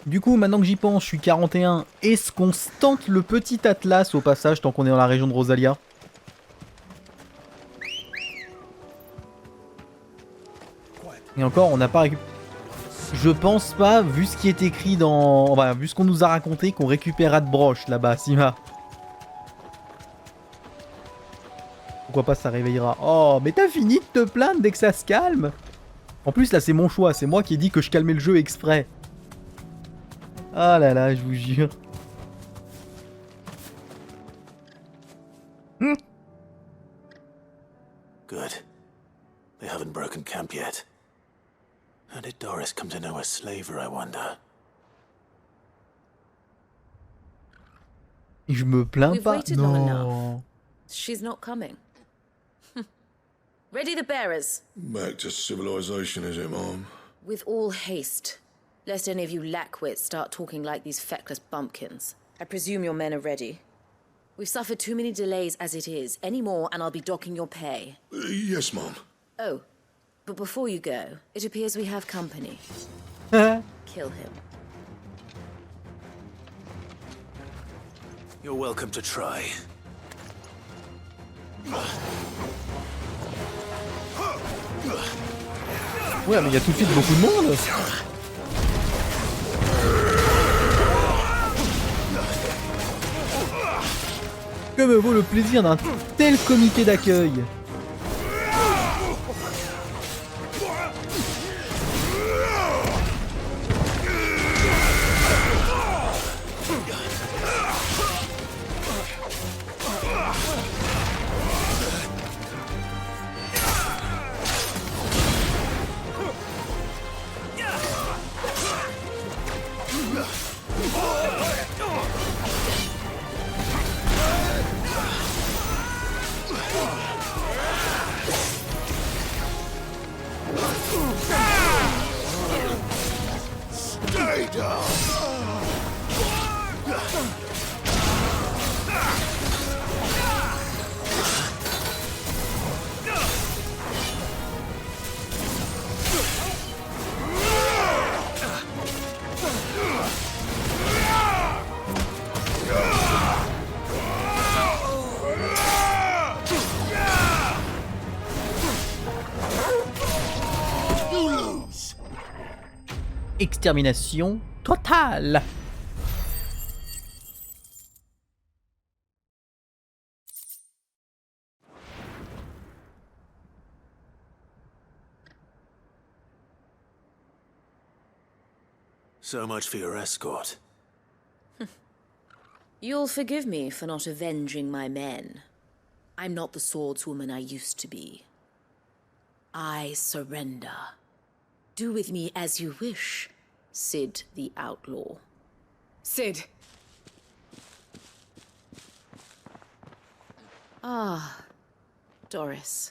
Du coup, maintenant que j'y pense, je suis 41. Est-ce qu'on se tente le petit atlas au passage tant qu'on est dans la région de Rosalia? Et encore, on n'a pas récupéré. Je pense pas, vu ce qui est écrit dans... Enfin, vu ce qu'on nous a raconté, qu'on récupérera de broche là-bas, Sima. Pourquoi pas, ça réveillera. Oh, mais t'as fini de te plaindre dès que ça se calme? En plus, là, c'est mon choix. C'est moi qui ai dit que je calmais le jeu exprès. Ah là là, je vous jure. Good. They haven't broken camp yet. How did Doris come to know a slaver, I wonder? Et je me plains We've pas. waited long enough. Non. She's not coming. Ready the bearers. Back to civilization, is it, Mom? With all haste. Lest any of you lackwits start talking like these feckless bumpkins. I presume your men are ready. We've suffered too many delays as it is. Any more and I'll be docking your pay. Yes, Mom. Oh, but before you go, it appears we have company. Kill him. You're welcome to try. Ouais, mais il y a tout de suite beaucoup de monde. Que me vaut le plaisir d'un tel comité d'accueil? Extermination totale. So much for your escort. You'll forgive me for not avenging my men. I'm not the swordswoman I used to be. I surrender. Do with me as you wish, Sid the Outlaw. Sid. Ah, Doris.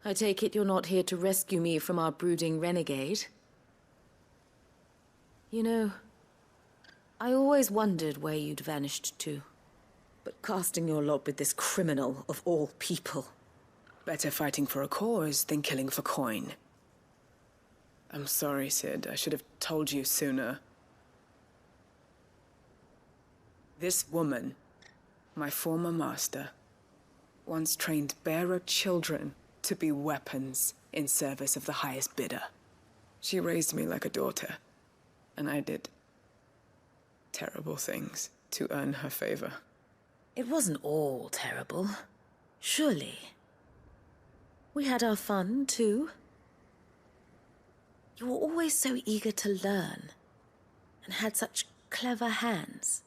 I take it you're not here to rescue me from our brooding renegade? You know, I always wondered where you'd vanished to. But casting your lot with this criminal of all people. Better fighting for a cause than killing for coin. I'm sorry, Sid. I should have told you sooner. This woman, my former master, once trained bearer children to be weapons in service of the highest bidder. She raised me like a daughter, and I did terrible things to earn her favor. It wasn't all terrible, surely. We had our fun, too. You were always so eager to learn, and had such clever hands.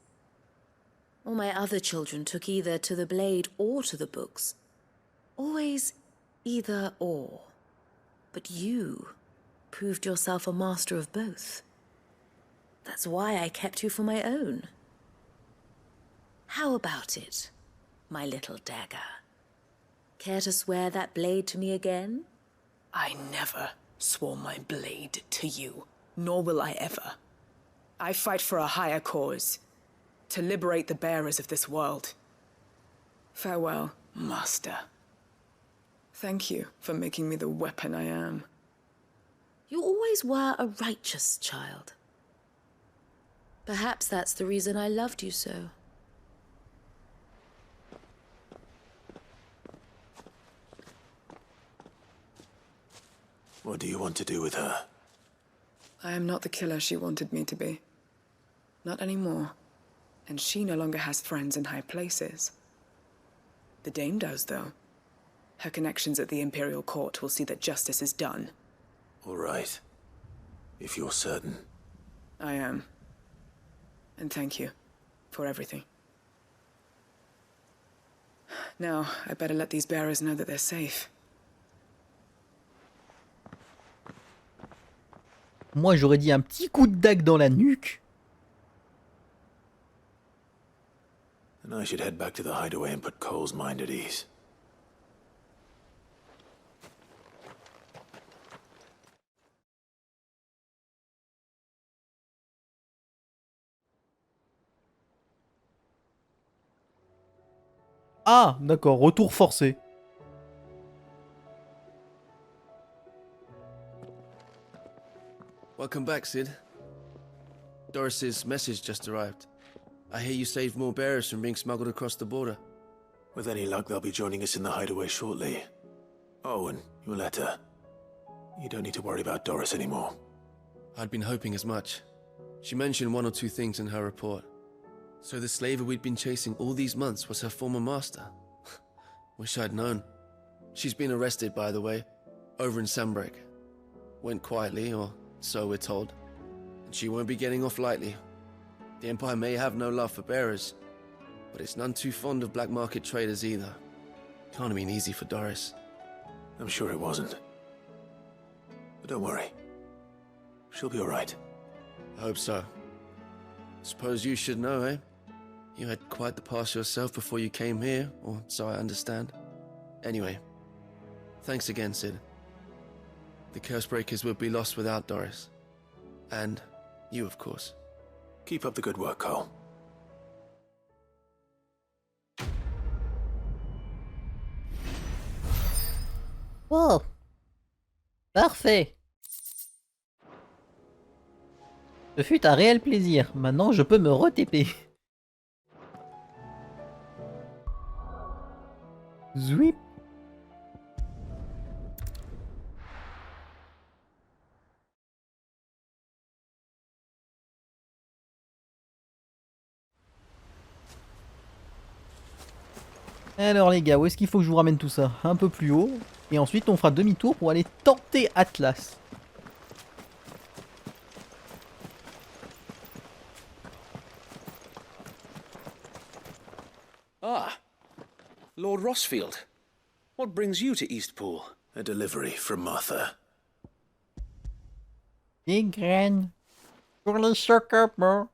All my other children took either to the blade or to the books. Always either or. But you proved yourself a master of both. That's why I kept you for my own. How about it, my little dagger? Care to swear that blade to me again? I never swore my blade to you, nor will I ever. I fight for a higher cause, to liberate the bearers of this world. Farewell, Master. Thank you for making me the weapon I am. You always were a righteous child. Perhaps that's the reason I loved you so. What do you want to do with her? I am not the killer she wanted me to be. Not anymore. And she no longer has friends in high places. The Dame does, though. Her connections at the Imperial Court will see that justice is done. All right. If you're certain. I am. And thank you for everything. Now, I better let these bearers know that they're safe. Moi, j'aurais dit un petit coup de dague dans la nuque. And I should head back to the hideaway and put Cole's mind at ease. Ah, d'accord, retour forcé. Welcome back, Sid. Doris's message just arrived. I hear you saved more bearers from being smuggled across the border. With any luck, they'll be joining us in the hideaway shortly. Oh, and your letter. You don't need to worry about Doris anymore. I'd been hoping as much. She mentioned one or two things in her report. So the slaver we'd been chasing all these months was her former master. Wish I'd known. She's been arrested, by the way, over in Sambrek. Went quietly, or so we're told. And she won't be getting off lightly. The Empire may have no love for bearers, but it's none too fond of black market traders either. Can't have been easy for Doris. I'm sure it wasn't. But don't worry. She'll be all right. I hope so. Suppose you should know, eh? You had quite the past yourself before you came here, or so I understand. Anyway, thanks again, Sid. The Cursebreakers would be lost without Doris. And you, of course. Keep up the good work, Cole. Oh, parfait. Ce fut un réel plaisir. Maintenant, je peux me re-TP. Zouip. Alors les gars, où est-ce qu'il faut que je vous ramène tout ça? Un peu plus haut. Et ensuite, on fera demi-tour pour aller tenter Atlas. Ah, Lord Rossfield. What brings you to Eastpool? A delivery from Martha. Des graines. Pour les chocobos.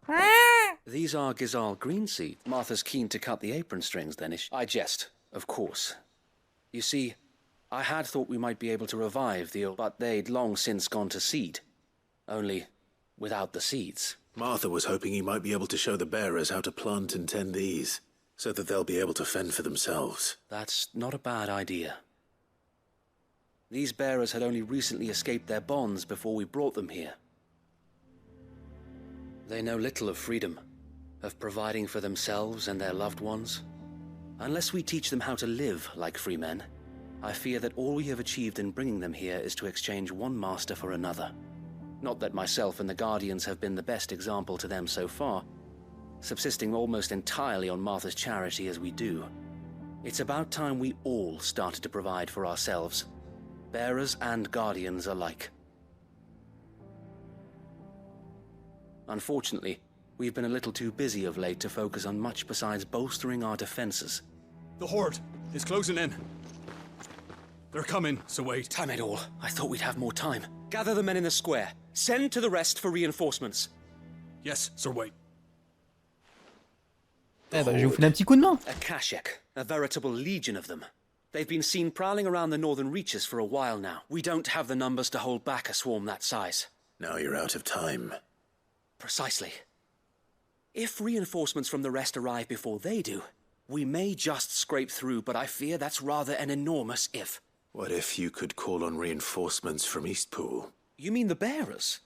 These are Gizal green seed. Martha's keen to cut the apron strings, then. I jest, of course. You see, I had thought we might be able to revive the old, but they'd long since gone to seed. Only without the seeds. Martha was hoping you might be able to show the bearers how to plant and tend these, so that they'll be able to fend for themselves. That's not a bad idea. These bearers had only recently escaped their bonds before we brought them here. They know little of freedom, of providing for themselves and their loved ones. Unless we teach them how to live like free men, I fear that all we have achieved in bringing them here is to exchange one master for another. Not that myself and the Guardians have been the best example to them so far, subsisting almost entirely on Martha's charity as we do. It's about time we all started to provide for ourselves, bearers and Guardians alike. Unfortunately, we've been a little too busy of late to focus on much besides bolstering our defenses. The Horde is closing in. They're coming, so wait. Damn it all. I thought we'd have more time. Gather the men in the square. Send to the rest for reinforcements. Yes, Sir Wait. Eh ben, je vous file un petit coup de main. A Kashek, a veritable legion of them. They've been seen prowling around the northern reaches for a while now. We don't have the numbers to hold back a swarm that size. Now you're out of time. Precisely. If reinforcements from the rest arrive before they do, we may just scrape through, but I fear that's rather an enormous if. What if you could call on reinforcements from Eastpool? You mean the bearers?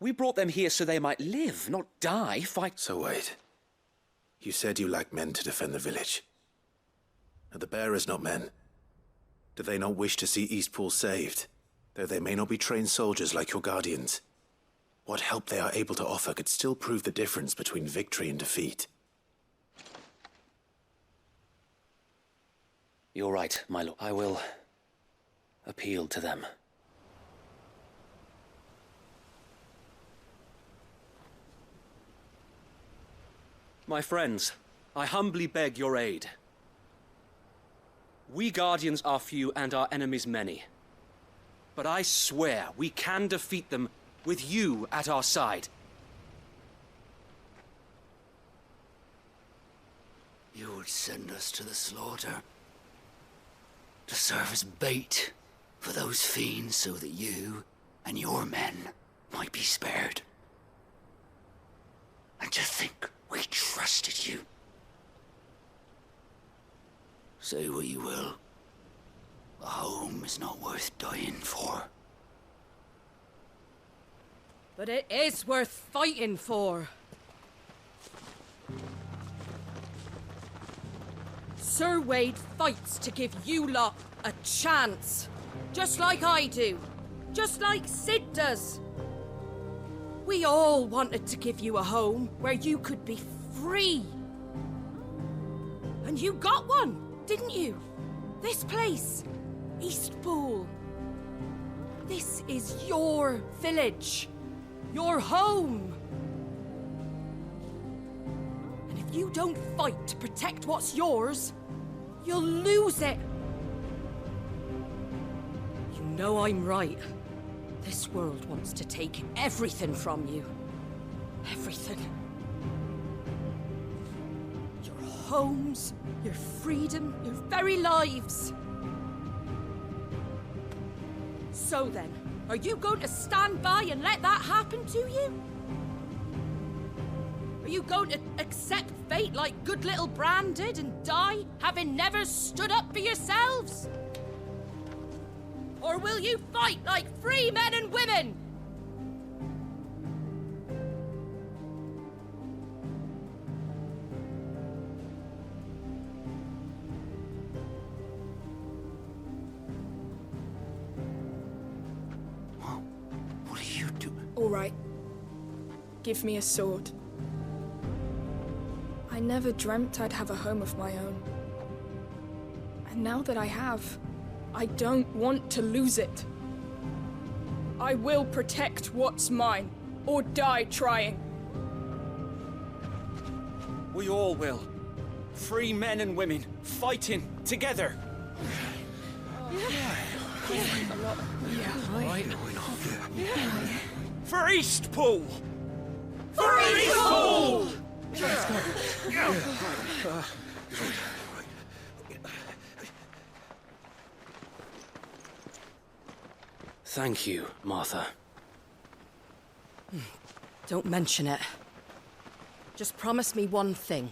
We brought them here so they might live, not die, fight... So wait. You said you lack men to defend the village. Are the bearers not men? Do they not wish to see Eastpool saved? Though they may not be trained soldiers like your guardians. What help they are able to offer could still prove the difference between victory and defeat. You're right, my lord. I will appeal to them. My friends, I humbly beg your aid. We Guardians are few and our enemies many. But I swear we can defeat them with you at our side. You would send us to the slaughter, to serve as bait for those fiends so that you and your men might be spared. And to think we trusted you. Say what you will. A home is not worth dying for. But it is worth fighting for. Sir Wade fights to give you lot a chance. Just like I do. Just like Sid does. We all wanted to give you a home where you could be free. And you got one, didn't you? This place, Eastpool. This is your village. Your home. And if you don't fight to protect what's yours, you'll lose it. You know I'm right. This world wants to take everything from you. Everything. Your homes, your freedom, your very lives. So then, are you going to stand by and let that happen to you? Are you going to accept fate like good little Bran did and die, having never stood up for yourselves? Or will you fight like free men and women? What are you doing? All right. Give me a sword. I never dreamt I'd have a home of my own. And now that I have, I don't want to lose it. I will protect what's mine, or die trying. We all will. Free men and women, fighting together. For Eastpool! For Eastpool! Thank you, Martha. Don't mention it. Just promise me one thing.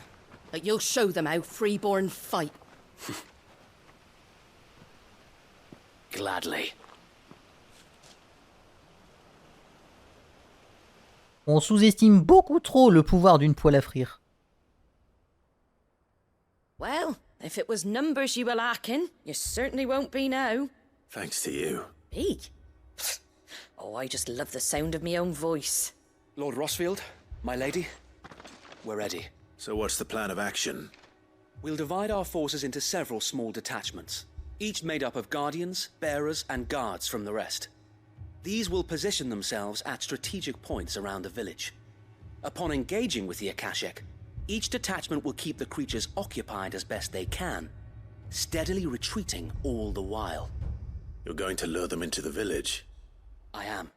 That you'll show them how freeborn fight. Gladly. On sous-estime beaucoup trop le pouvoir d'une poêle à frire. Well, if it was numbers you were lacking, you certainly won't be now. Thanks to you. Me? Oh, I just love the sound of my own voice. Lord Rossfield, my lady, we're ready. So what's the plan of action? We'll divide our forces into several small detachments, each made up of guardians, bearers, and guards from the rest. These will position themselves at strategic points around the village. Upon engaging with the Akashic, each detachment will keep the creatures occupied as best they can, steadily retreating all the while. You're going to lure them into the village? I am.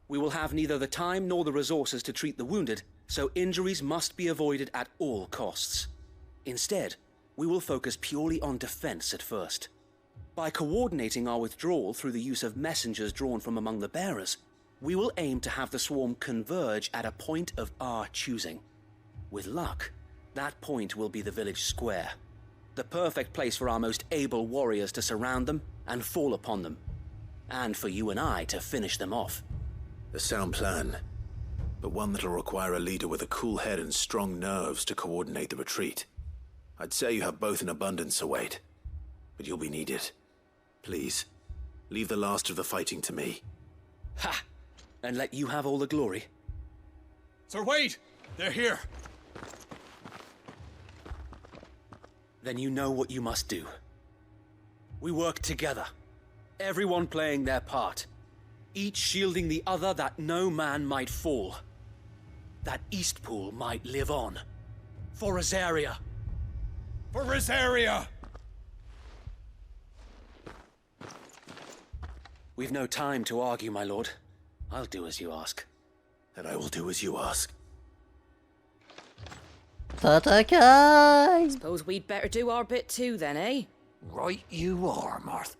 We will have neither the time nor the resources to treat the wounded, so injuries must be avoided at all costs. Instead, we will focus purely on defense at first. By coordinating our withdrawal through the use of messengers drawn from among the bearers, we will aim to have the swarm converge at a point of our choosing. With luck, that point will be the village square, the perfect place for our most able warriors to surround them and fall upon them, and for you and I to finish them off. A sound plan, but one that'll require a leader with a cool head and strong nerves to coordinate the retreat. I'd say you have both in abundance, Await, but you'll be needed. Please, leave the last of the fighting to me. Ha! And let you have all the glory? Sir Wade! They're here! Then you know what you must do. We work together, everyone playing their part, each shielding the other that no man might fall, that Eastpool might live on. For Rosaria! For Rosaria! We've no time to argue, my lord. I'll do as you ask. And I will do as you ask. Drakaïne! Suppose we'd better do our bit too then, eh? Right you are, Martha.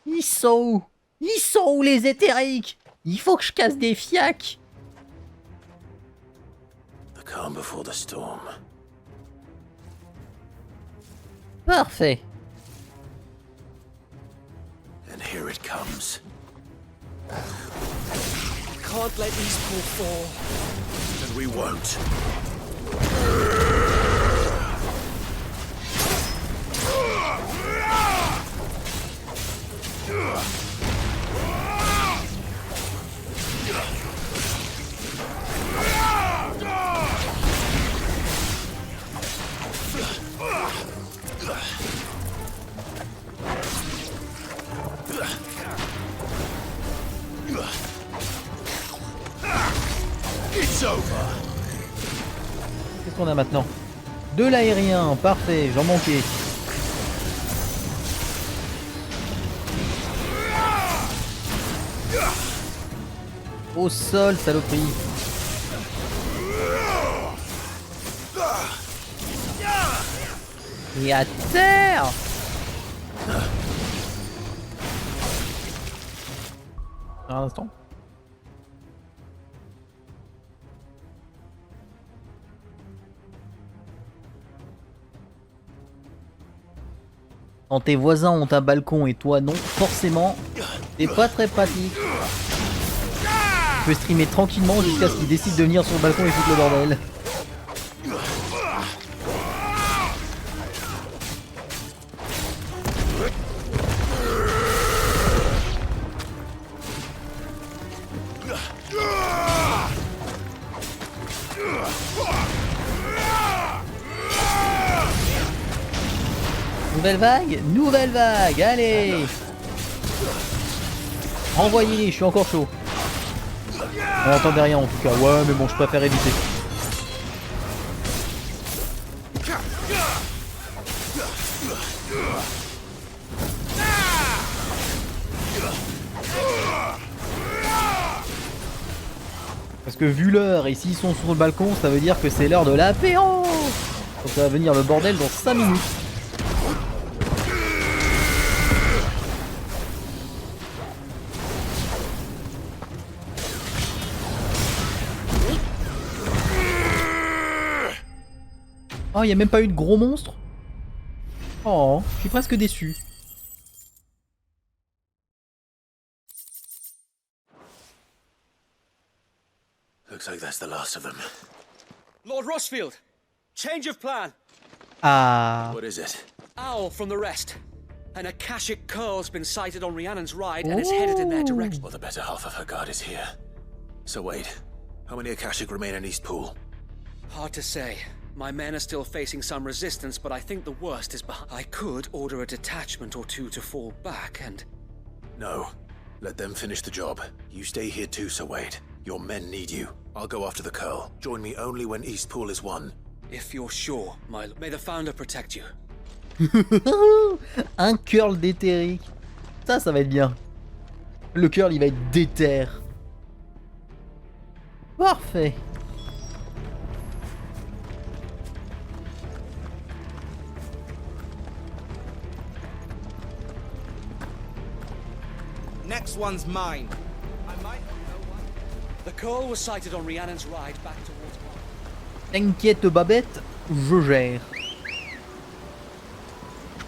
Ils sont où les éthériques? Il faut que je casse des fiacs. The calm before the storm. Parfait. And here it comes. Can't let Eastpool fall. And we won't. Qu'est-ce qu'on a maintenant? De l'aérien, parfait, j'en manquais. Au sol, saloperie. Et à terre. Un instant. Quand tes voisins ont un balcon et toi non, forcément, c'est pas très pratique. Tu peux streamer tranquillement jusqu'à ce qu'ils décident de venir sur le balcon et foutre le bordel. Nouvelle vague, allez. Envoyez-les, je suis encore chaud. On n'entendait rien en tout cas, ouais mais bon je préfère éviter. Parce que vu l'heure et s'ils sont sur le balcon, ça veut dire que c'est l'heure de l'apéro. Donc ça va venir le bordel dans 5 minutes. Oh, il n'y a même pas eu de gros monstre? Oh, je suis presque déçu. Looks like that's the last of them. Lord Rossfield! Change of plan! Ah. What is it? Owl from the rest. An Akashic curl's been sighted on Rhiannon's ride and is headed in their direction. Well, the better half of her guard is here. So wait, how many Akashic remain in Eastpool? Hard to say. My men are still facing some resistance, but I think the worst is behind. I could order a detachment or two to fall back and... No. Let them finish the job. You stay here too, Sir Wade. Your men need you. I'll go after the curl. Join me only when Eastpool is won. If you're sure, my... May the Founder protect you. Un curl d'éthérique. Ça va être bien. Le curl, il va être déter. Parfait. Next one's mine. I might know one. The curl was sighted on Rhiannon's ride back towards... T'inquiète Babette, je gère.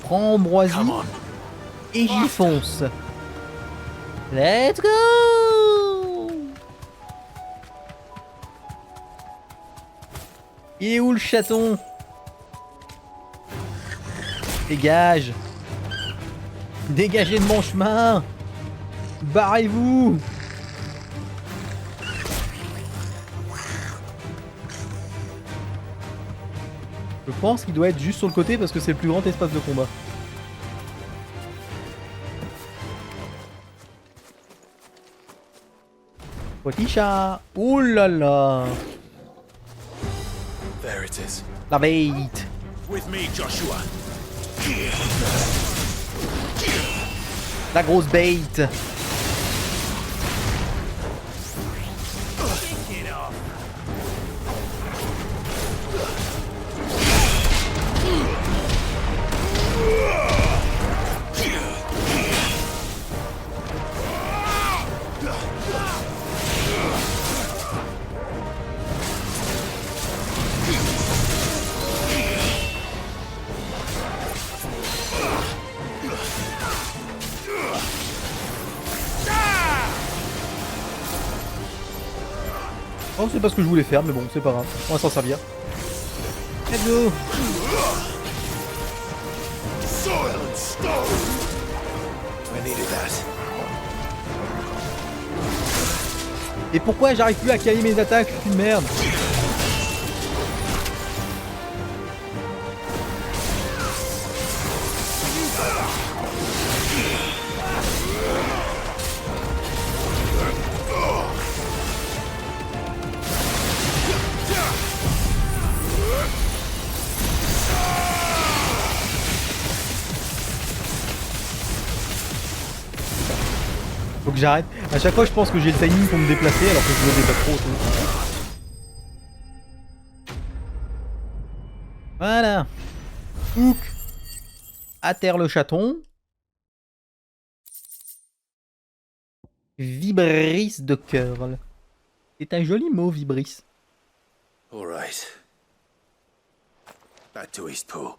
prends Ambroisie et j'y fonce. Let's go! Il est où le chaton? Dégage! Dégagez de mon chemin! Barrez-vous! Je pense qu'il doit être juste sur le côté parce que c'est le plus grand espace de combat. Petit chat! Ouh là là! There it is. La bait! With me, Joshua. La grosse bait! Oh, c'est pas ce que je voulais faire, mais bon, c'est pas grave. On va s'en servir. Let's go! Et pourquoi j'arrive plus à caler mes attaques? Je suis une merde. Faut que j'arrête. À chaque fois, je pense que j'ai le timing pour me déplacer alors que je me déplace trop. Voilà. Hook. À terre le chaton. Vibris de curl. C'est un joli mot, vibris. All right. Back to Eastpool.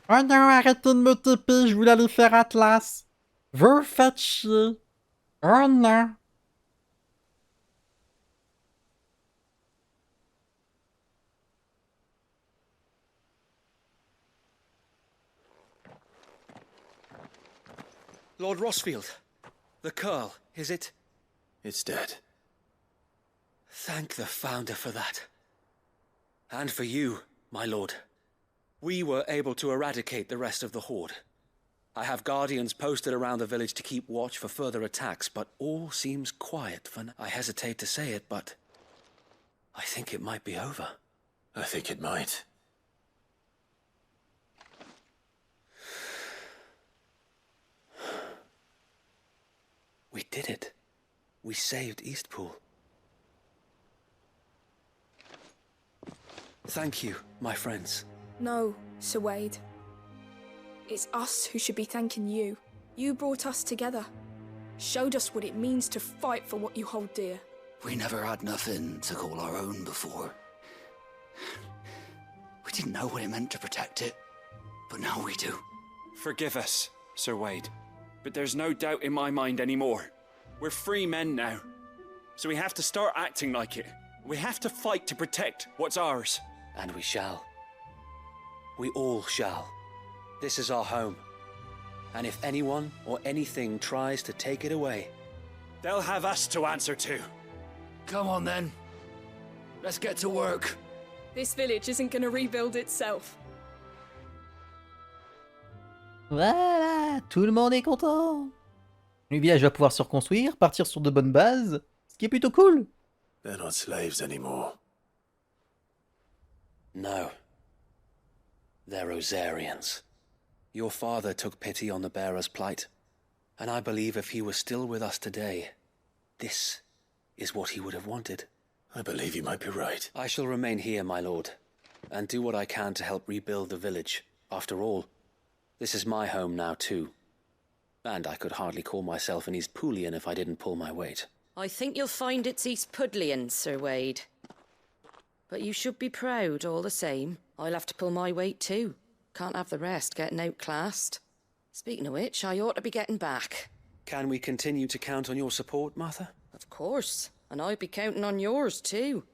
Oh non, arrêtez de me taper, je voulais aller faire Atlas. Vous faites chier. Oh non. Lord Rossfield, the curl, is it? It's dead. Thank the Founder for that. And for you, my lord. We were able to eradicate the rest of the Horde. I have guardians posted around the village to keep watch for further attacks, but all seems quiet for now. I hesitate to say it, but I think it might be over. I think it might. We did it. We saved Eastpool. Thank you, my friends. No, Sir Wade. It's us who should be thanking you. You brought us together. Showed us what it means to fight for what you hold dear. We never had nothing to call our own before. We didn't know what it meant to protect it, but now we do. Forgive us, Sir Wade, but there's no doubt in my mind anymore. We're free men now, so we have to start acting like it. We have to fight to protect what's ours. And we shall. We all shall. This is our home. And if anyone or anything tries to take it away, they'll have us to answer to. Come on then. Let's get to work. This village isn't gonna rebuild itself. Voilà, tout le monde est content. Le village va pouvoir se reconstruire, partir sur de bonnes bases, ce qui est plutôt cool. They're not slaves anymore. no. They're Rosarians. Your father took pity on the bearer's plight, and I believe if he were still with us today, this is what he would have wanted. I believe you might be right. I shall remain here, my lord, and do what I can to help rebuild the village. After all, this is my home now too. And I could hardly call myself an Eastpoolian if I didn't pull my weight. I think you'll find it's Eastpudlian, Sir Wade. But you should be proud all the same. I'll have to pull my weight too. Can't have the rest getting outclassed. Speaking of which, I ought to be getting back. Can we continue to count on your support, Martha? Of course. And I'd be counting on yours, too.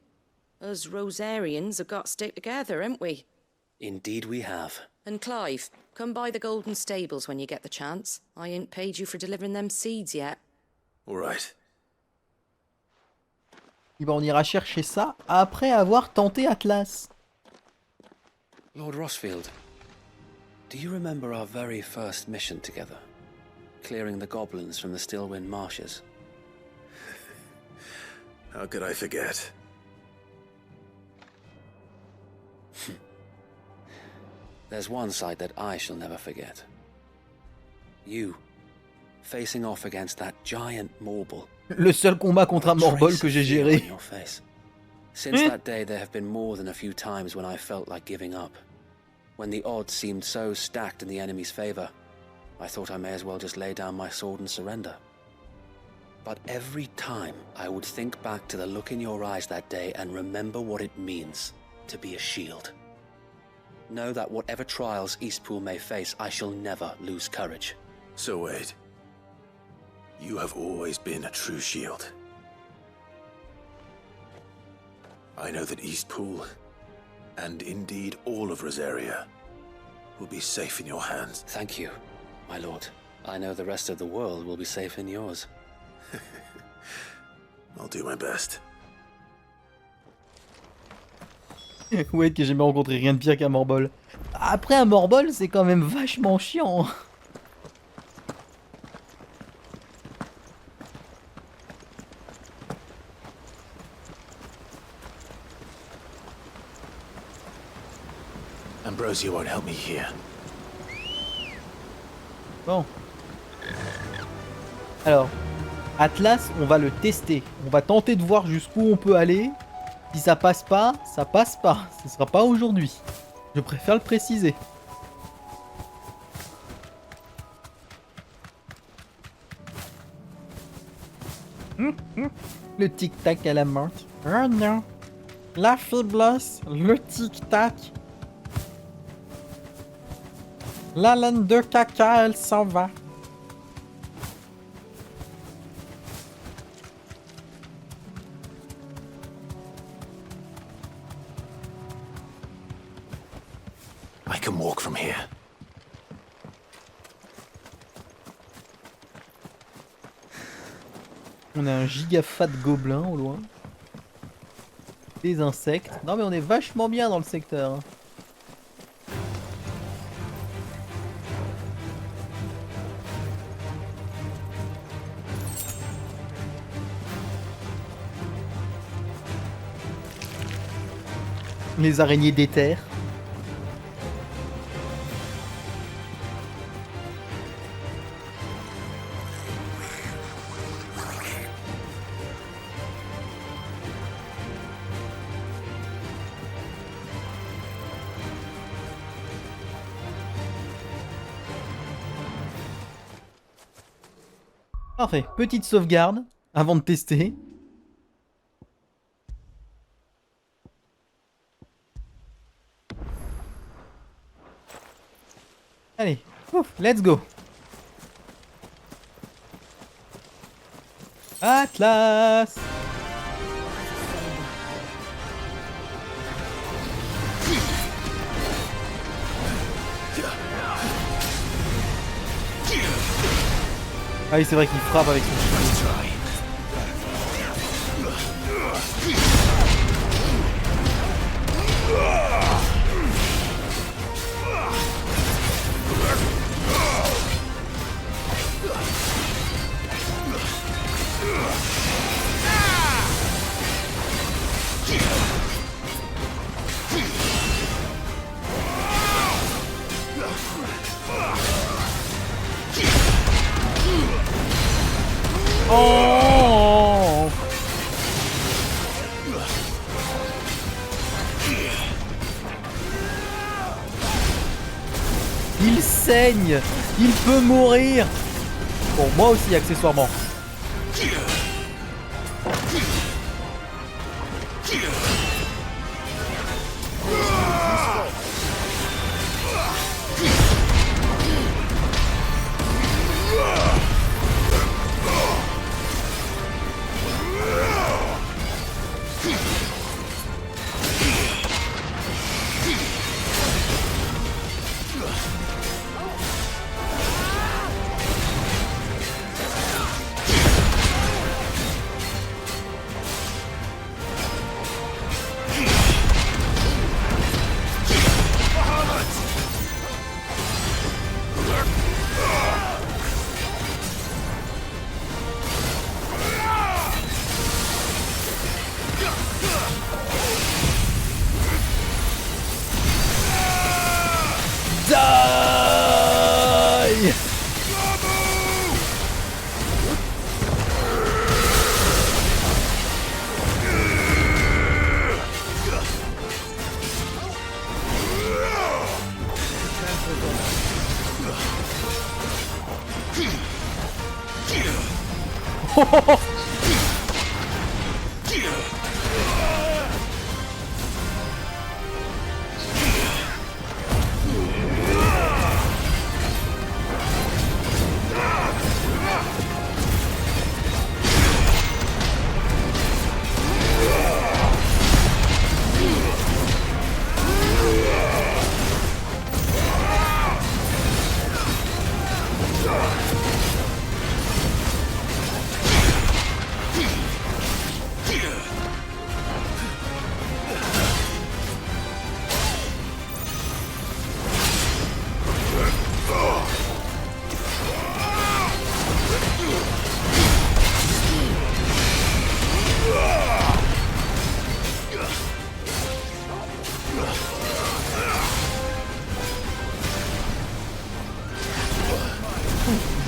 Us Rosarians have got to stick together, haven't we? Indeed we have. And Clive, come by the Golden Stables when you get the chance. I ain't paid you for delivering them seeds yet. All right. Et ben on ira chercher ça après avoir tenté Atlas. Lord Rossfield, do you remember our very first mission together? Clearing the goblins from the Stillwind marshes? How could I forget? There's one sight that I shall never forget. You, facing off against that giant Morble. Le seul combat contre un Morbol que j'ai géré. Since that day, there have been more than a few times when I felt like giving up. When the odds seemed so stacked in the enemy's favor, I thought I may as well just lay down my sword and surrender. But every time, I would think back to the look in your eyes that day and remember what it means to be a shield. Know that whatever trials Eastpool may face, I shall never lose courage. So Wade, you have always been a true shield. I know that Eastpool, and indeed all of Rosaria, will be safe in your hands. Thank you, my lord. I know the rest of the world will be safe in yours. I'll do my best. Ouais, que j'ai jamais rencontré rien de pire qu'un Morbol. Après un Morbol, c'est quand même vachement chiant. Ambrosia won't help me here. Bon. Alors, Atlas, on va le tester. On va tenter de voir jusqu'où on peut aller. Si ça passe pas, ça passe pas. Ce sera pas aujourd'hui. Je préfère le préciser. Le tic-tac à la menthe. Oh non. La faiblesse, le tic-tac. La laine de caca, elle s'en va. I can walk from here. On a un giga fat gobelin au loin. Des insectes. Non mais on est vachement bien dans le secteur. Les araignées d'éther. Parfait, petite sauvegarde avant de tester. Allez, ouf, let's go. Atlas. Ah oui, c'est vrai qu'il frappe avec son chien. Oh! Il saigne! Il peut mourir! Bon, moi aussi, accessoirement. bataille.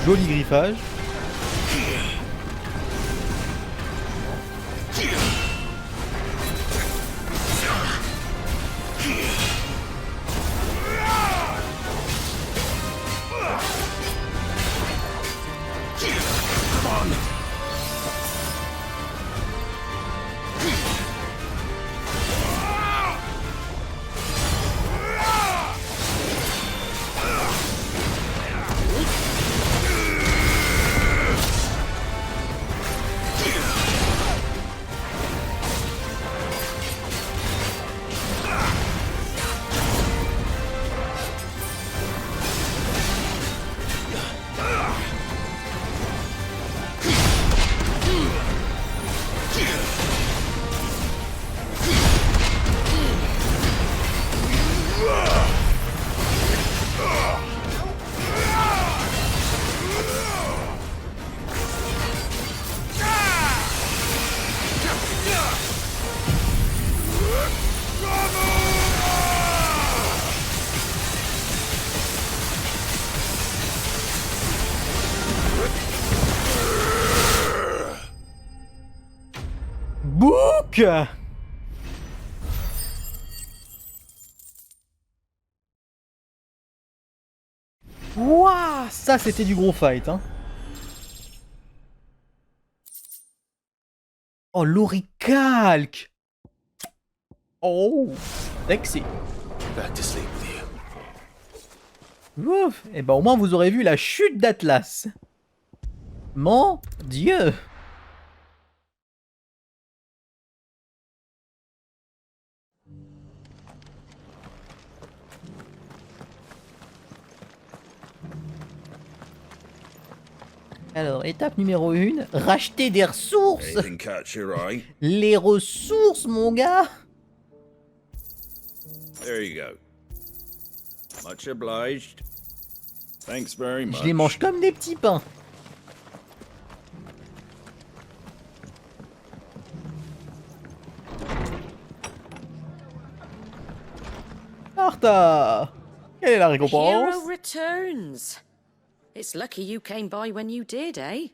Joli griffage. Bouc! Ouah, ça c'était du gros fight, hein. Oh, l'oricalque! Oh, sexy. Back to sleep with you. Ouf, et ben au moins vous aurez vu la chute d'Atlas. Mon Dieu! Alors, étape numéro 1, racheter des ressources. Anything catch your eye? Les ressources, mon gars. There you go. Much obliged. Thanks very much. Je les mange comme des petits pains. Arta! Quelle est la récompense? Hero returns. It's lucky you came by when you did, eh?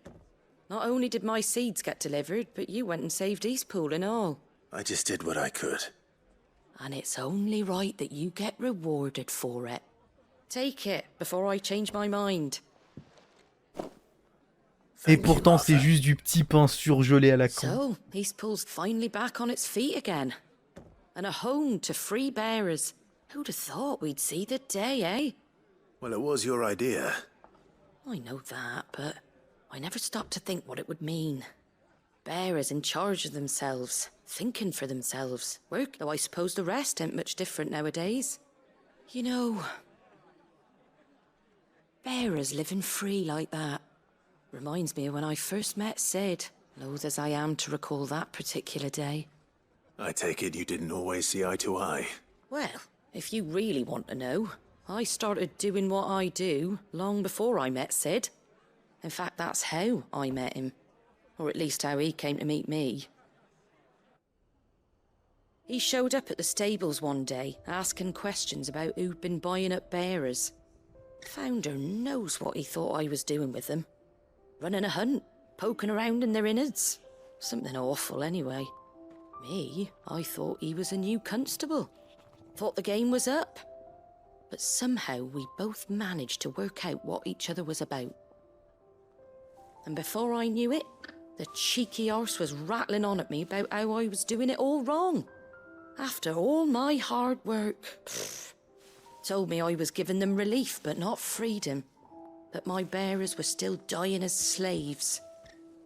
Not only did my seeds get delivered, but you went and saved Eastpool and all. I just did what I could. And it's only right that you get rewarded for it. Take it before I change my mind. Et pourtant, c'est juste du petit pain surgelé à la con. So, Eastpool's finally back on its feet again. And a home to free bearers. Who'd have thought we'd see the day, eh? Well, it was your idea. I know that, but I never stopped to think what it would mean. Bearers in charge of themselves, thinking for themselves. Work, though I suppose the rest ain't much different nowadays. You know, bearers living free like that reminds me of when I first met Sid, loath as I am to recall that particular day. I take it you didn't always see eye to eye. Well, if you really want to know, I started doing what I do long before I met Sid. In fact, that's how I met him. Or at least how he came to meet me. He showed up at the stables one day, asking questions about who'd been buying up bearers. Founder knows what he thought I was doing with them. Running a hunt, poking around in their innards. Something awful anyway. Me, I thought he was a new constable. Thought the game was up. But somehow we both managed to work out what each other was about. And before I knew it, the cheeky arse was rattling on at me about how I was doing it all wrong. After all my hard work. Told me I was giving them relief, but not freedom. That my bearers were still dying as slaves.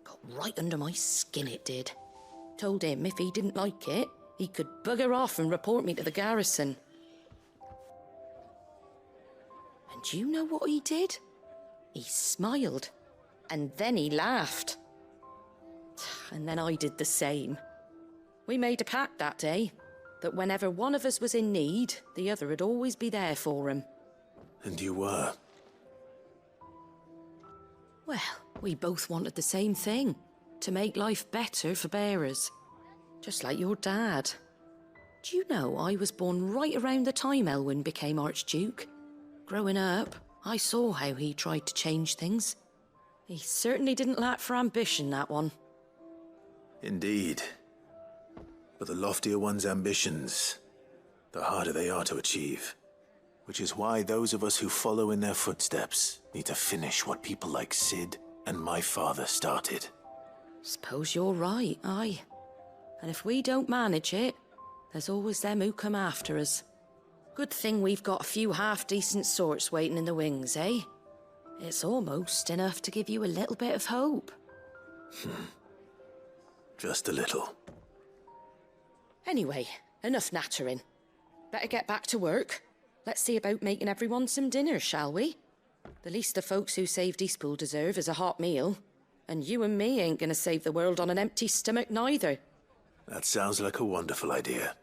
Got right under my skin, it did. Told him if he didn't like it, he could bugger off and report me to the garrison. And do you know what he did? He smiled. And then he laughed. And then I did the same. We made a pact that day. That whenever one of us was in need, the other would always be there for him. And you were? Well, we both wanted the same thing. To make life better for bearers. Just like your dad. Do you know I was born right around the time Elwyn became Archduke? Growing up, I saw how he tried to change things. He certainly didn't lack for ambition, that one. Indeed. But the loftier one's ambitions, the harder they are to achieve. Which is why those of us who follow in their footsteps need to finish what people like Sid and my father started. Suppose you're right, aye. And if we don't manage it, there's always them who come after us. Good thing we've got a few half-decent sorts waiting in the wings, eh? It's almost enough to give you a little bit of hope. Just a little. Anyway, enough nattering. Better get back to work. Let's see about making everyone some dinner, shall we? The least the folks who saved Eastpool deserve is a hot meal. And you and me ain't gonna save the world on an empty stomach neither. That sounds like a wonderful idea.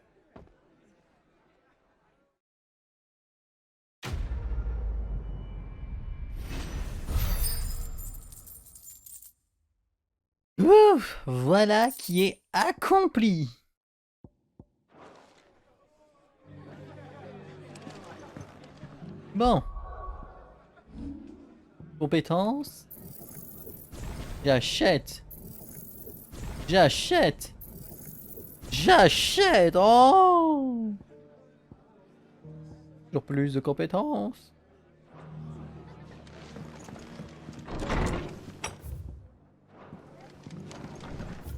Ouf, voilà qui est accompli. Bon. Compétences. J'achète. J'achète. J'achète. Oh. Toujours plus de compétences.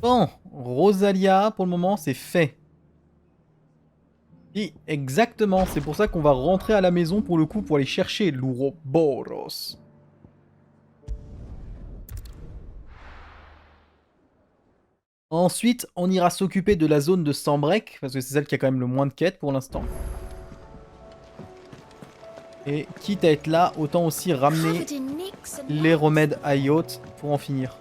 Bon, Rosalia, pour le moment, c'est fait. Et exactement, c'est pour ça qu'on va rentrer à la maison pour le coup pour aller chercher l'Ouroboros. Ensuite, on ira s'occuper de la zone de Sambrek, parce que c'est celle qui a quand même le moins de quêtes pour l'instant. Et quitte à être là, autant aussi ramener les remèdes à yacht pour en finir.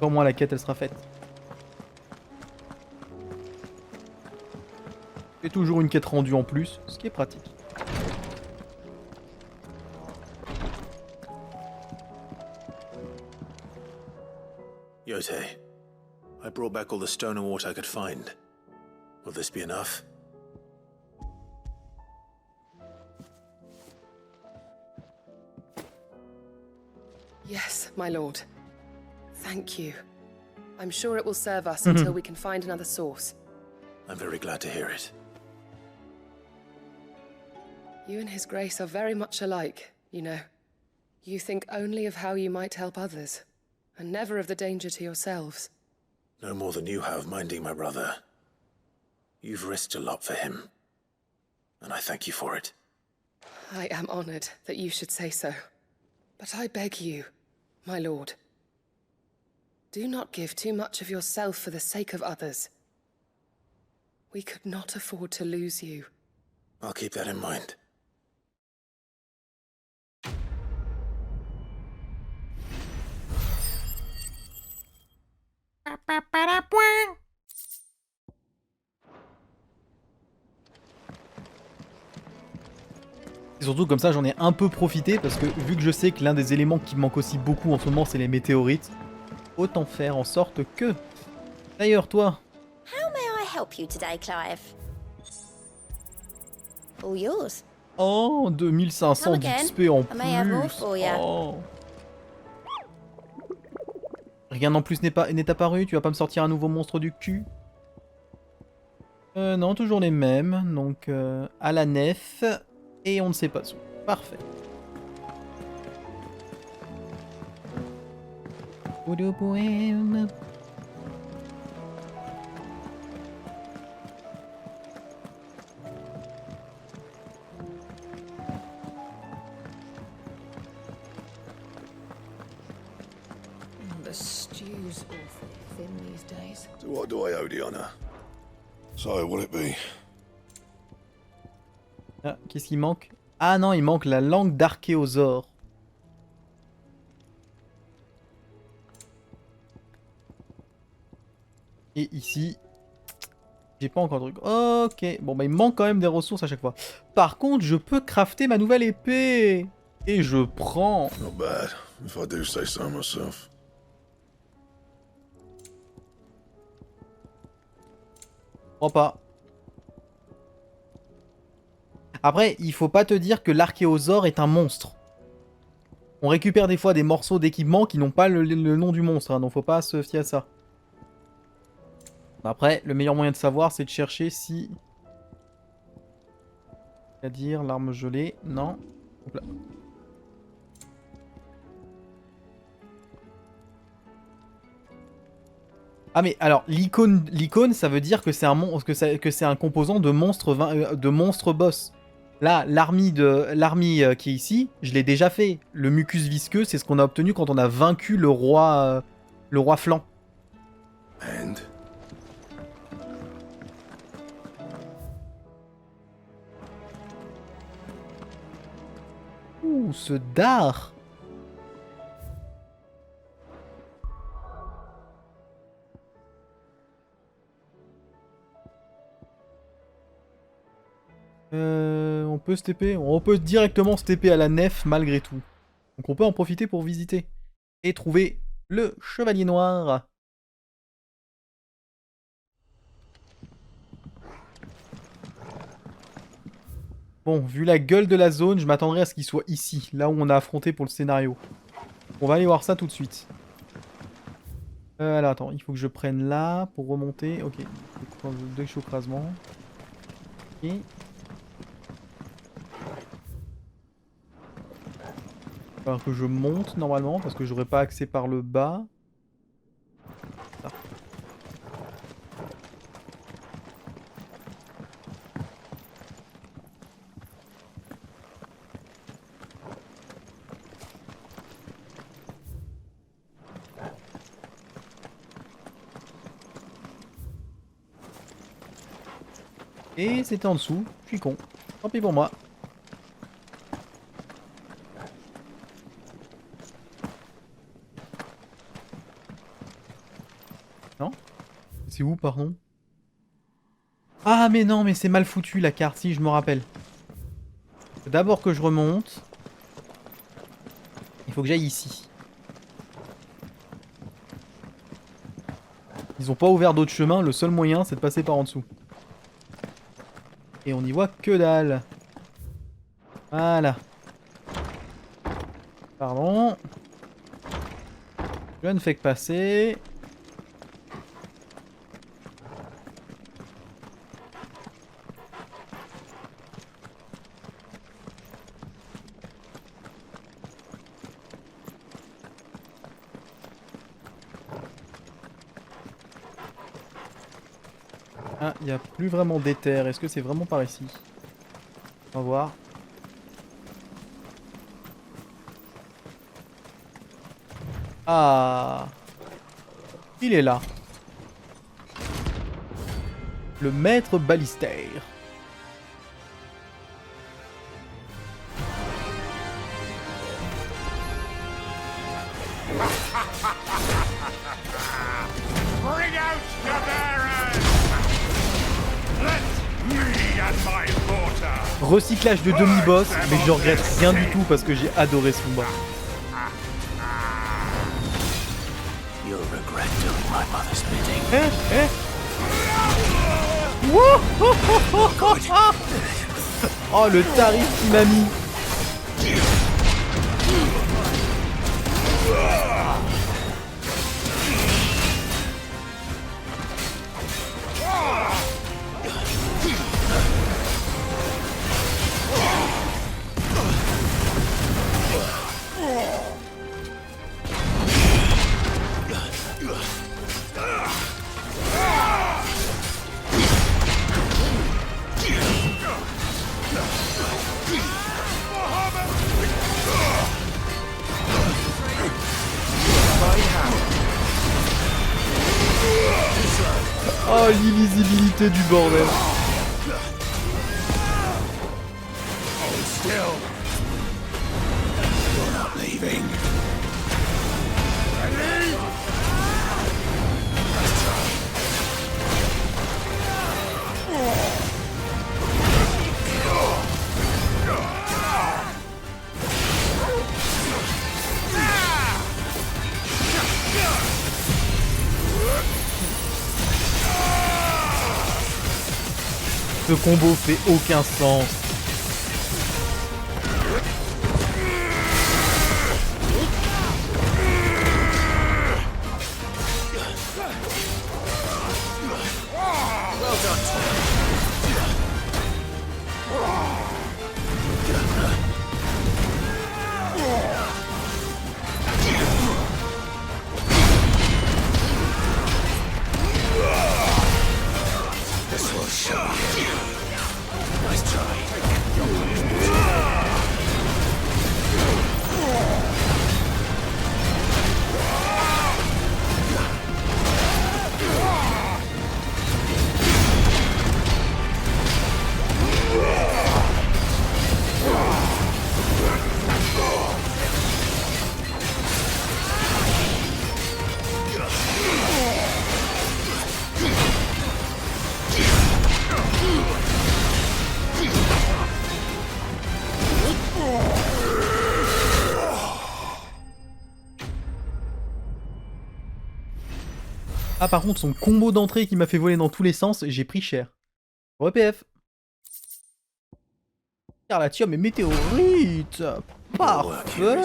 Au moins la quête elle sera faite. Et toujours une quête rendue en plus, ce qui est pratique. Yote, I brought back all the stone and water I could find. Will this be enough? Yes, my lord. Thank you. I'm sure it will serve us until we can find another source. I'm very glad to hear it. You and His Grace are very much alike, you know. You think only of how you might help others, and never of the danger to yourselves. No more than you have minding my brother. You've risked a lot for him, and I thank you for it. I am honored that you should say so. But I beg you, my lord, do not give too much of yourself for the sake of others. We could not afford to lose you. I'll keep that in mind. Et surtout comme ça j'en ai un peu profité parce que vu que je sais que l'un des éléments qui me manque aussi beaucoup en ce moment c'est les météorites, autant faire en sorte que... D'ailleurs toi, help you today, Clive? All yours. Oh, 2500 d'XP en plus. Oh. Rien en plus n'est apparu. Tu vas pas me sortir un nouveau monstre du cul? Non, toujours les mêmes. Donc, à la nef. Et on ne sait pas où. Parfait. The stew's awful thin these days. So what do I owe the honor? So, will it be? Ah, qu'est-ce qui manque? Ah non, il manque la langue d'archéosaure. Et ici, j'ai pas encore de truc. Ok, bon bah il me manque quand même des ressources à chaque fois. Par contre, je peux crafter ma nouvelle épée. Et je prends. Not bad, if I do say so myself. Je crois pas. Après, il faut pas te dire que l'archéosaure est un monstre. On récupère des fois des morceaux d'équipement qui n'ont pas le nom du monstre, hein, donc faut pas se fier à ça. Après, le meilleur moyen de savoir, c'est de chercher si... C'est-à-dire l'arme gelée, non. Hop là. Ah mais alors, l'icône, ça veut dire que c'est un composant de monstre boss. Là, l'armée qui est ici, je l'ai déjà fait. Le mucus visqueux, c'est ce qu'on a obtenu quand on a vaincu le roi flan. And? Ouh, ce dard. On peut se TP, on peut directement se TP à la nef malgré tout. Donc on peut en profiter pour visiter. Et trouver le chevalier noir. Bon, vu la gueule de la zone, je m'attendrais à ce qu'il soit ici, là où on a affronté pour le scénario. On va aller voir ça tout de suite. Alors attends, il faut que je prenne là pour remonter. Ok, 2 écrasement. Ok. Il va falloir que je monte normalement parce que j'aurais pas accès par le bas. Ça. Et c'était en dessous, je suis con. Tant pis pour moi. Non? C'est où, pardon? Ah mais non, mais c'est mal foutu la carte, si je me rappelle. D'abord que je remonte. Il faut que j'aille ici. Ils ont pas ouvert d'autres chemins, le seul moyen c'est de passer par en dessous. Et on n'y voit que dalle. Voilà. Pardon. Je ne fais que passer. Ah, il n'y a plus vraiment d'éther. Est-ce que c'est vraiment par ici? On va voir. Ah, il est là. Le maître balistaire. Bring out your bearers! Let me and my daughter! Recyclage de demi-boss, mais je regrette rien du tout parce que j'ai adoré ce combat. You'll regret doing my mother's bidding. Oh, le tarif qu'il m'a mis. Oh, l'illisibilité du bordel. Ce combo fait aucun sens. Ah, par contre, son combo d'entrée qui m'a fait voler dans tous les sens, j'ai pris cher. RPF. Car la tire, mais météorite. Parfait.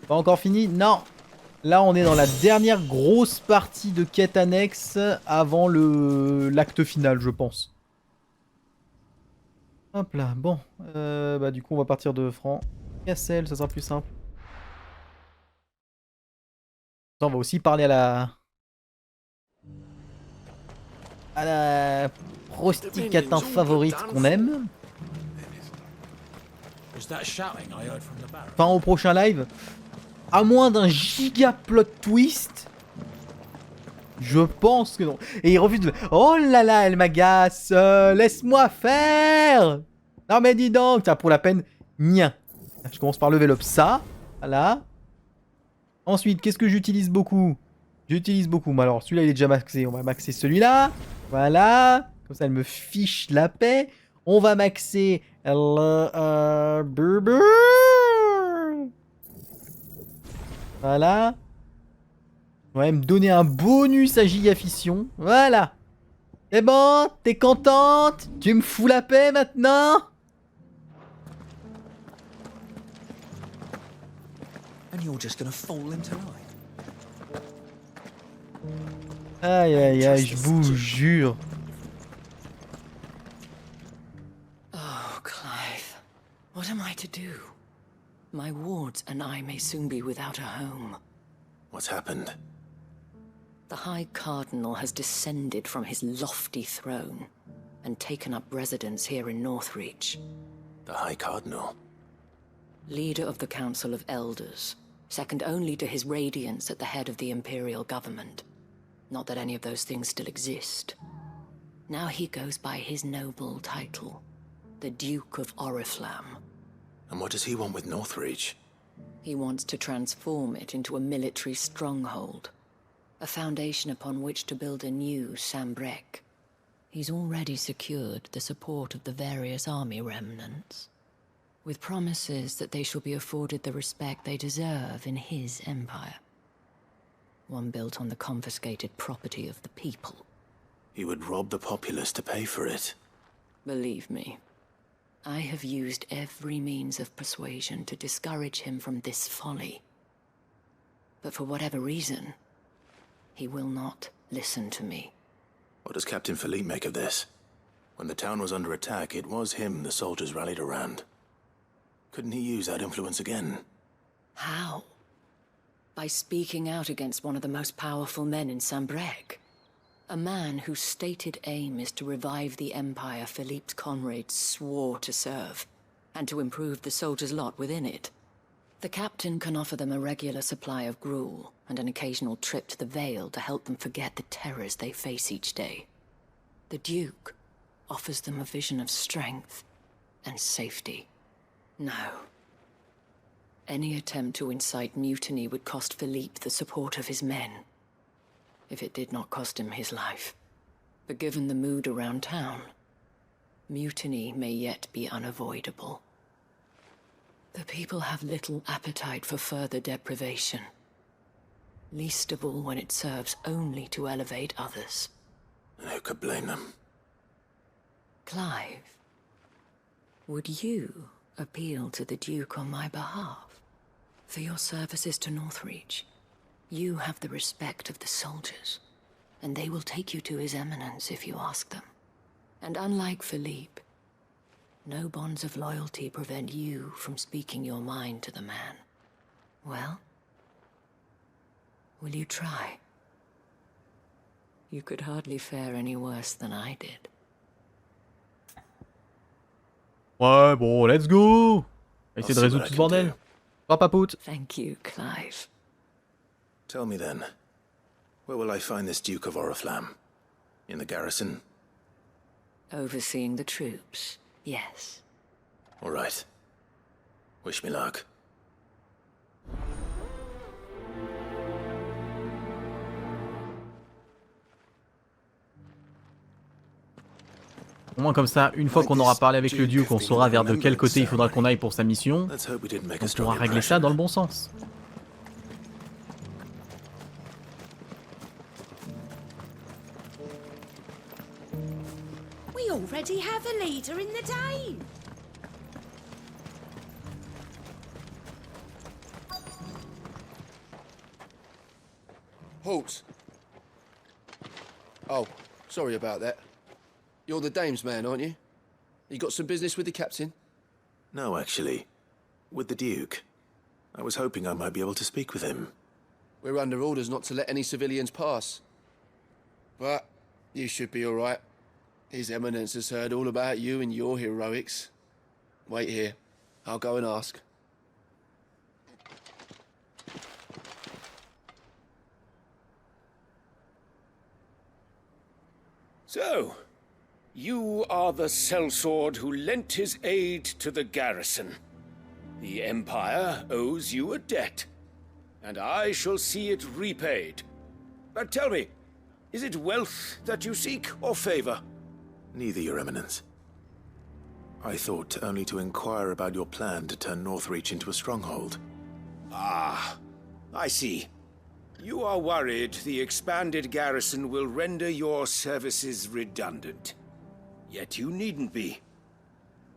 Pas encore fini? Non. Là, on est dans la dernière grosse partie de quête annexe avant l'acte final, je pense. Hop là, bon. Bah, du coup, on va partir de Franc. Cassel, ça sera plus simple. On va aussi parler à la prosticatin favorite qu'on aime. Enfin, au prochain live, à moins d'un giga plot twist, je pense que non. Et il refuse de... Oh là là, elle m'agace. Laisse-moi faire. Non mais dis donc, ça pour la peine. Nien. Je commence par level up ça. Voilà. Ensuite, qu'est-ce que j'utilise beaucoup? J'utilise beaucoup. Bon, alors, celui-là, il est déjà maxé. On va maxer celui-là. Voilà. Comme ça, elle me fiche la paix. On va maxer le... Voilà. On va me donner un bonus à Gigafission. Voilà. C'est bon? T'es contente? Tu me fous la paix maintenant? And you're just gonna fall into line. Aïe aïe aïe, je vous jure. Oh, Clive. What am I to do? My wards and I may soon be without a home. What's happened? The High Cardinal has descended from his lofty throne and taken up residence here in Northreach. The High Cardinal? Leader of the Council of Elders, second only to his Radiance at the head of the Imperial government. Not that any of those things still exist. Now he goes by his noble title, the Duke of Oriflamme. And what does he want with Northreach? He wants to transform it into a military stronghold, a foundation upon which to build a new Sambrek. He's already secured the support of the various army remnants, with promises that they shall be afforded the respect they deserve in his empire. One built on the confiscated property of the people. He would rob the populace to pay for it. Believe me, I have used every means of persuasion to discourage him from this folly. But for whatever reason, he will not listen to me. What does Captain Philippe make of this? When the town was under attack, it was him the soldiers rallied around. Couldn't he use that influence again? How? By speaking out against one of the most powerful men in Sambrec. A man whose stated aim is to revive the empire Philippe's comrades swore to serve, and to improve the soldiers' lot within it. The captain can offer them a regular supply of gruel, and an occasional trip to the Vale to help them forget the terrors they face each day. The Duke offers them a vision of strength and safety. No. Any attempt to incite mutiny would cost Philippe the support of his men, if it did not cost him his life. But given the mood around town, mutiny may yet be unavoidable. The people have little appetite for further deprivation, least of all when it serves only to elevate others. Who could blame them? Clive, would you appeal to the Duke on my behalf? For your services to Northreach, you have the respect of the soldiers, and they will take you to His Eminence if you ask them. And unlike Philippe, no bonds of loyalty prevent you from speaking your mind to the man. Well, will you try? You could hardly fare any worse than I did. Ouais, bon, let's go. Essayer de résoudre tout ce bordel. Pas papoute. Thank you, Clive. Tell me then, where will I find this Duke of Oriflamme? In the garrison? Overseeing the troops, yes. All right. Wish me luck. Au moins comme ça, une fois qu'on aura parlé avec le Duke, on saura vers de quel côté il faudra qu'on aille pour sa mission. On pourra régler ça dans le bon sens. We already have a leader in the Dane. Halt! Oh, sorry about that. You're the dame's man, aren't you? You got some business with the captain? No, actually. With the Duke. I was hoping I might be able to speak with him. We're under orders not to let any civilians pass. But you should be all right. His Eminence has heard all about you and your heroics. Wait here. I'll go and ask. So, you are the sellsword who lent his aid to the garrison. The Empire owes you a debt, and I shall see it repaid. But tell me, is it wealth that you seek, or favor? Neither, Your Eminence. I thought only to inquire about your plan to turn Northreach into a stronghold. Ah, I see. You are worried the expanded garrison will render your services redundant. Yet you needn't be.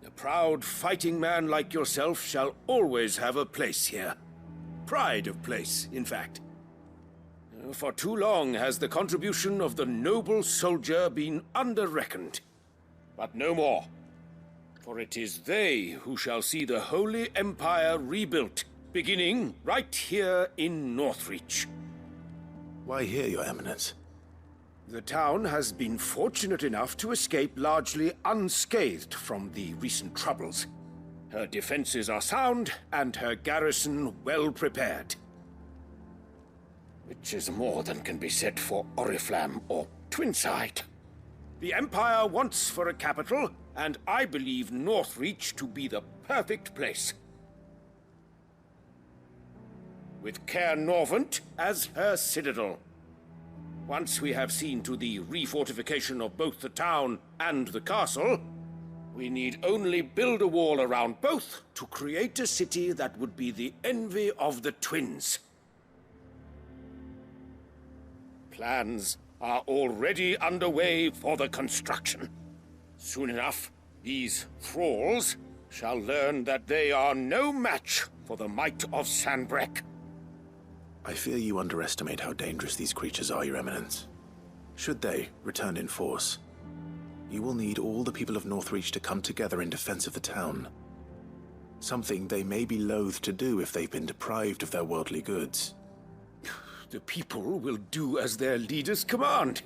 A proud fighting man like yourself shall always have a place here. Pride of place, in fact. For too long has the contribution of the noble soldier been under-reckoned. But no more. For it is they who shall see the Holy Empire rebuilt, beginning right here in Northreach. Why here, Your Eminence? The town has been fortunate enough to escape largely unscathed from the recent troubles. Her defenses are sound, and her garrison well prepared. Which is more than can be said for Oriflamme or Twinside. The Empire wants for a capital, and I believe Northreach to be the perfect place. With Caer Norvent as her citadel. Once we have seen to the refortification of both the town and the castle, we need only build a wall around both to create a city that would be the envy of the twins. Plans are already underway for the construction. Soon enough, these thralls shall learn that they are no match for the might of Sanbreque. I fear you underestimate how dangerous these creatures are, Your Eminence. Should they return in force, you will need all the people of Northreach to come together in defense of the town. Something they may be loath to do if they've been deprived of their worldly goods. The people will do as their leaders command.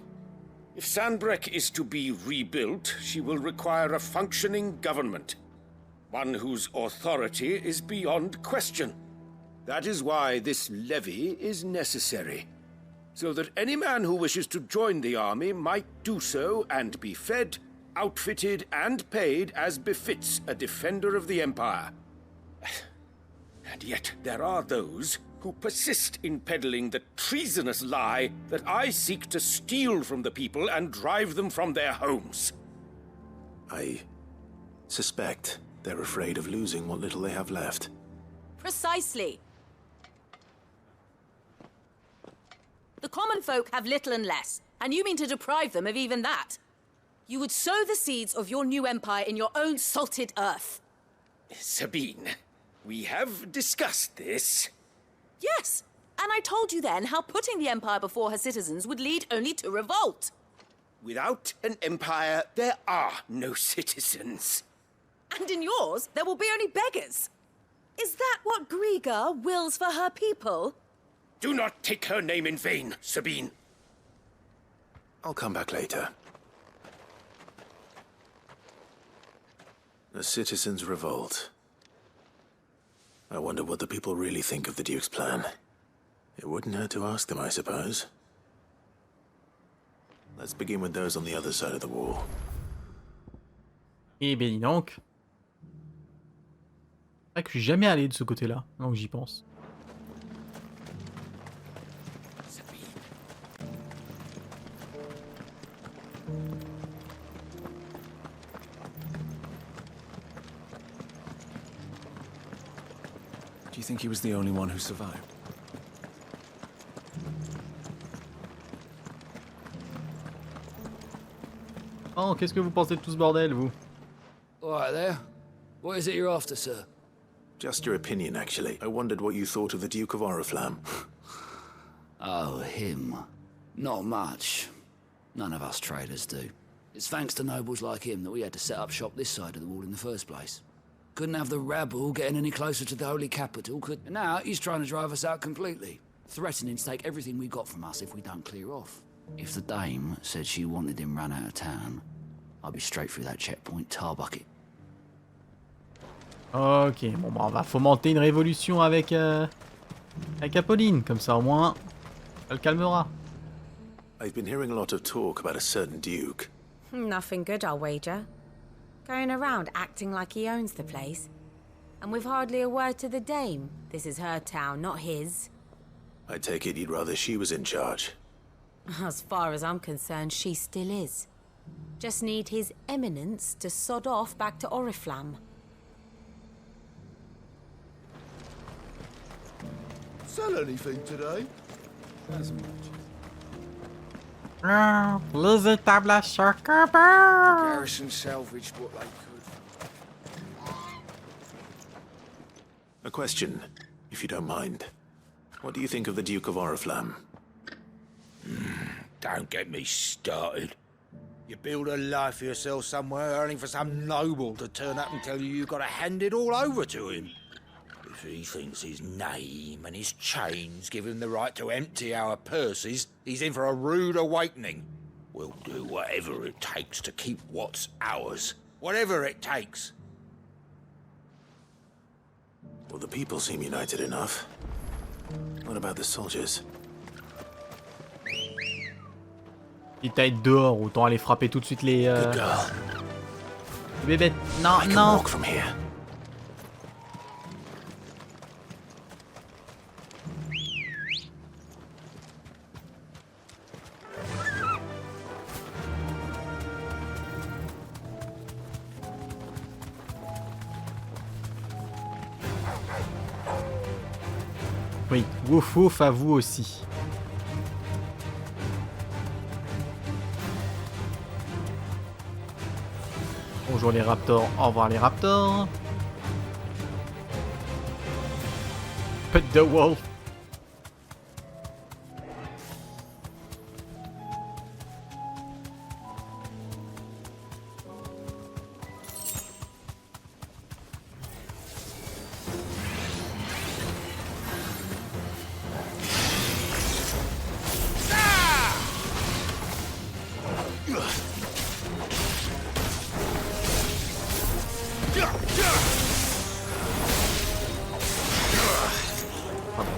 If Sanbreque is to be rebuilt, she will require a functioning government. One whose authority is beyond question. That is why this levy is necessary. So that any man who wishes to join the army might do so and be fed, outfitted, and paid as befits a defender of the Empire. And yet there are those who persist in peddling the treasonous lie that I seek to steal from the people and drive them from their homes. I suspect they're afraid of losing what little they have left. Precisely. The common folk have little and less, and you mean to deprive them of even that. You would sow the seeds of your new empire in your own salted earth. Sabine, we have discussed this. Yes, and I told you then how putting the empire before her citizens would lead only to revolt. Without an empire, there are no citizens. And in yours, there will be only beggars. Is that what Griga wills for her people? Do not take her name in vain, Sabine. I'll come back later. The citizens revolt. I wonder what the people really think of the Duke's plan. It wouldn't hurt to ask them, I suppose. Let's begin with those on the other side of the wall. Eh ben dis donc. C'est vrai que je suis jamais allé de ce côté-là, donc j'y pense. Do you think he was the only one who survived? Oh, qu'est-ce que vous pensez de tout ce bordel, vous? All right there. What is it you're after, sir? Just your opinion, actually. I wondered what you thought of the Duke of Oriflamme. Oh, him. Not much. None of us traders do. It's thanks to nobles like him that we had to set up shop this side of the wall in the first place. Couldn't have the rabble getting any closer to the holy capital, could... And now he's trying to drive us out completely. Threatening to take everything we got from us if we don't clear off. If the dame said she wanted him run out of town, I'd be straight through that checkpoint tar bucket. Ok, bon bah on va fomenter une révolution avec Apolline, comme ça au moins, ça le calmera. I've been hearing a lot of talk about a certain Duke. Nothing good, I'll wager. Going around acting like he owns the place. And with hardly a word to the dame. This is her town, not his. I take it you'd rather she was in charge. As far as I'm concerned, she still is. Just need his eminence to sod off back to Oriflamme. Sell anything today? Les étables à chocobo. Garrison salvaged what they could. A question, if you don't mind. What do you think of the Duke of Oriflamme? Don't get me started. You build a life for yourself somewhere, earning for some noble to turn up and tell you you've got to hand it all over to him. If he thinks his name and his chains give him the right to empty our purses, he's in for a rude awakening. We'll do whatever it takes to keep what's ours. Whatever it takes. Well, the people seem united enough. What about the soldiers? Quitte à être dehors, autant aller frapper tout de suite les bébêtes. Non, I can non. walk from here. Oui, wouf wouf à vous aussi. Bonjour les raptors, au revoir les raptors. Put the wolf.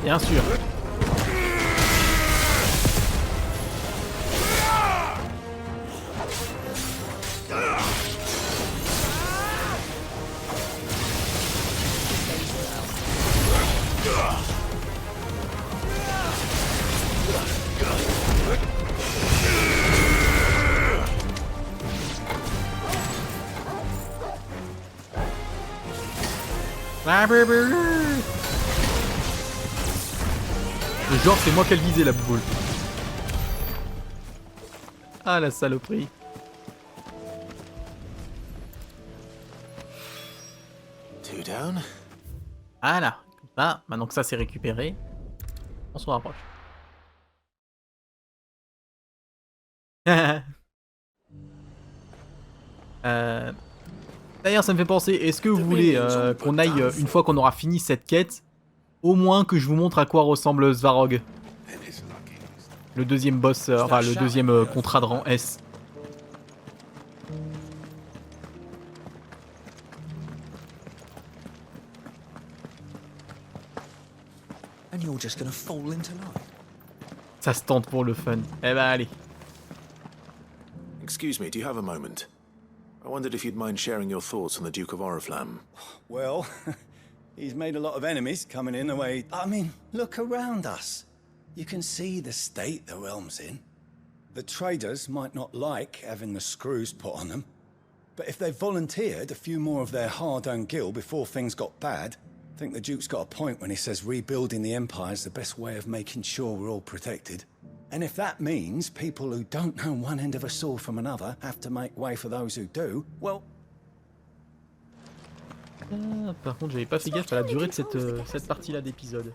Bien sûr. Genre c'est moi qui le visais la boule. Ah la saloperie. Two down. Voilà, comme ça, maintenant que ça c'est récupéré, on se rapproche. D'ailleurs ça me fait penser, est-ce que vous voulez qu'on aille, une fois qu'on aura fini cette quête, au moins que je vous montre à quoi ressemble Svarog? Le deuxième boss, enfin le deuxième contrat de rang S. And you're just gonna fall into life. Ça se tente pour le fun. Eh ben allez. Excuse me, do you have a moment? I wondered if you'd mind sharing your thoughts on the Duke of Oriflamme. Well, he's made a lot of enemies coming in the way. I mean, look around us. You can see the state the realm's in. The traders might not like having the screws put on them, but if they volunteered a few more of their hard-earned gil before things got bad, I think the Duke's got a point when he says rebuilding the Empire's the best way of making sure we're all protected. And if that means people who don't know one end of a sword from another have to make way for those who do, well... Ah, par contre, j'avais pas fait gaffe à la durée de cette partie-là d'épisode.